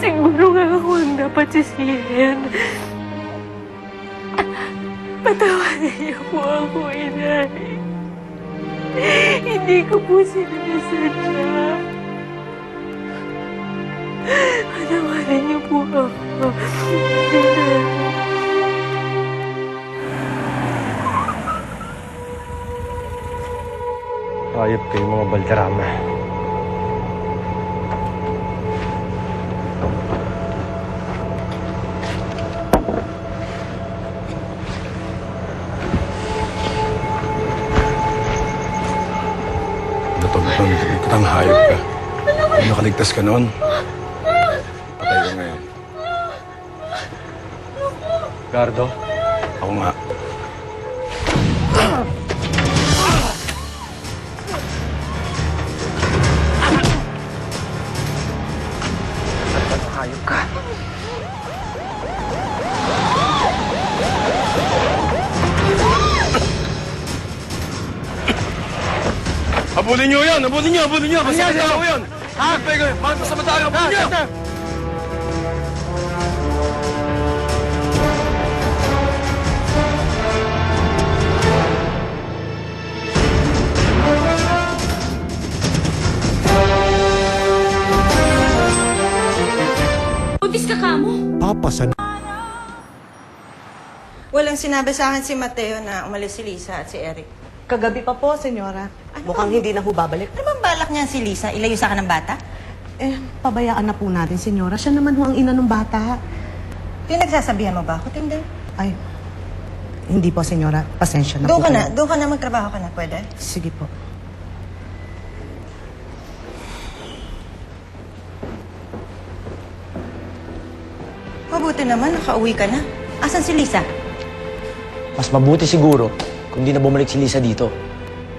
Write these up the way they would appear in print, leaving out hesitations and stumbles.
Siguro nga ako ang dapat sisihin. Patawarin niyo po ako, Inay. Hindi ko po sinasadya. Patawarin niyo po ako, Inay. Ayop kayo mga Balderrama. Ikutang hayop ka. Kung nakaligtas ka noon, patay ka ngayon. Gardo, Ako nga. hayop ka. Habulin niyo yan! Habulin niyo! Habulin niyo! Masama tao yan! Ha? Bakit masama tayo? Habulin niyo! Buntis ka kamo? Papasan. Walang sinabi sa akin si Mateo na umalis si Lisa at si Eric. Kagabi pa po, senyora. Mukhang hindi na ho babalik. Ano bang balak niya si Lisa? Ilayo sa akin ng bata? Pabayaan na po natin, senyora. Siya naman ho ang ina ng bata. Pinagsasabihan mo ba ako, Tinday? Ay, hindi po, senyora. Pasensya na Doon po. ka na. Doon ka na. Magtrabaho ka na. Pwede? Sige po. Mabuti naman. Nakauwi ka na. Asan si Lisa? Mas mabuti siguro kung di na bumalik si Lisa dito.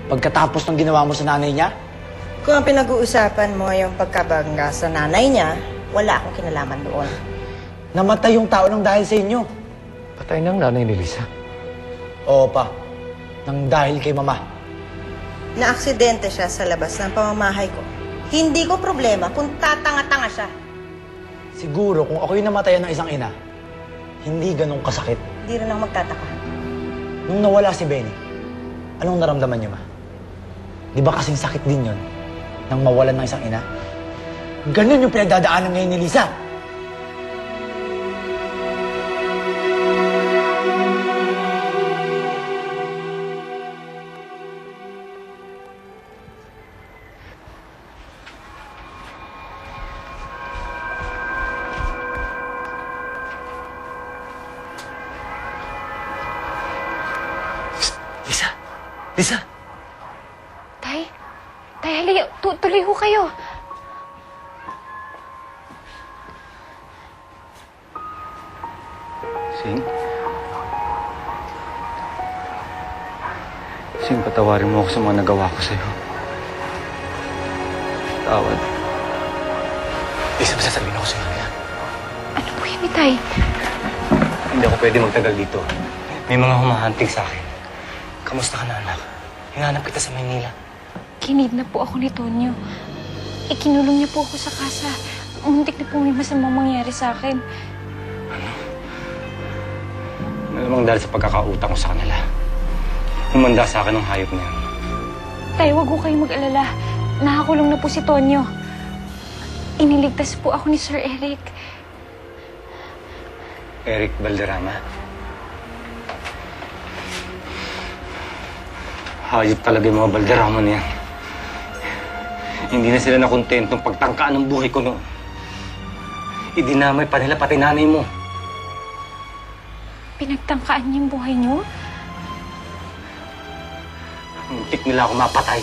Pagkatapos ng ginawa mo sa nanay niya, Kung ang pinag-uusapan mo yung pagkabangga sa nanay niya, wala akong kinalaman doon. namatay yung tao ng dahil sa inyo. Patay ng nanay ni Lisa. Oo pa, nang dahil kay mama. Na-aksidente siya sa labas ng pamamahay ko. Hindi ko problema kung tatanga-tanga siya. Siguro kung ako'y namatayan ng isang ina, hindi ganun kasakit. Hindi rin ako magtataka. Nung nawala si Benny, anong naramdaman niyo, ma? Di ba kasing sakit din yon nang mawalan ng isang ina? Ganun yung pinagdadaanan ngayon ni Lisa. Lisa! Lisa! Tay, halika. Tuloy ho kayo. Sing, patawarin mo ako sa mga nagawa ko sa'yo. Tawad. Lisa, masasabihin ako sa'yo yan. Ano po yan, Tay? Hindi ako pwede magtagal dito. May mga humahanting sa akin. Kamusta ka na, anak? Hinahanap kita sa Maynila. Kinidnap po ako ni Tonyo. Ikinulong niya po ako sa kasa. Muntik na po may masamang mangyari sa akin. Malamang dahil sa pagkakautang ko sa kanila. Humanda sa akin ng hayop na yan. Tay, wag ho kayong mag-alala. Nakakulong na po si Tonyo. Iniligtas po ako ni Sir Eric. Eric Balderrama. Hayop talaga yung mga Balderrama na yan. Hindi na sila nakontentong pagtangkaan ng buhay ko noon. Idinamay pa nila pati nanay mo. Pinagtangkaan niyo yung buhay niyo? Muntik nila ako mapatay.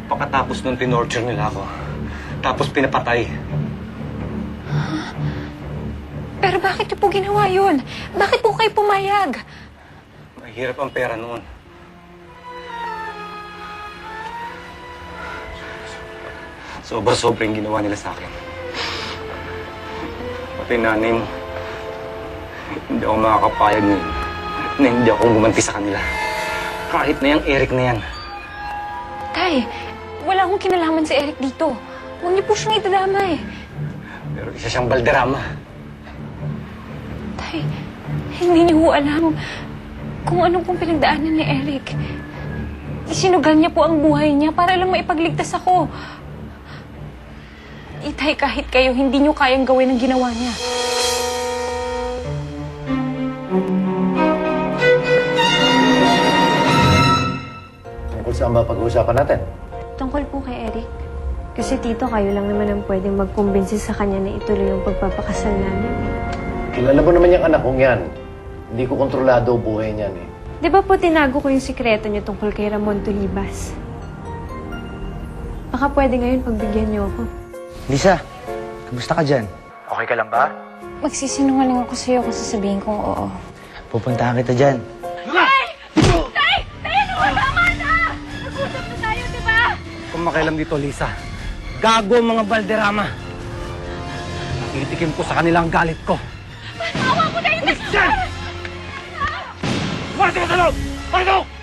Pagkatapos nung tinorture nila ako, tapos pinapatay. Pero bakit niyo po ginawa yun? Bakit po kayo pumayag? Mahirap ang pera noon. Sobra-sobra yung ginawa nila sa akin. Pati nanay mo, Hindi ako makakapayag ngayon na hindi ako gumanti sa kanila. Kahit na yung Eric na yan. Tay, wala akong kinalaman si Eric dito. Huwag niyo po siyang itadamay. Pero isa siyang balderama. Tay, hindi niyo ho alam kung anong pong pinagdaanan ni Eric. Isinugal niya po ang buhay niya para lang maipagligtas ako. Itay, kahit kayo, hindi niyo kayang gawin ang ginawa niya. Tungkol saan ba pag-uusapan natin? Tungkol po kay Eric. Kasi tito, kayo lang naman ang pwedeng magkumbinsi sa kanya na ituloy yung pagpapakasal namin. Kilala mo naman yung anak kong yan. Hindi ko kontrolado buhay niyan eh. Di ba po tinago ko yung sikreto niyo tungkol kay Ramon Tulibas? Baka pwede ngayon pagbigyan niyo ako. Lisa, kamusta ka dyan? Okay ka lang ba? Magsisinungaling ako sa'yo kung sasabihin kong oo. Pupuntahan kita dyan. Kung makialam dito, Lisa, gago ang mga balderama. Nakitikim ko sa kanilang galit ko. Tawa ko na yung nagsasabi! Martin, ka sa loob! Martin!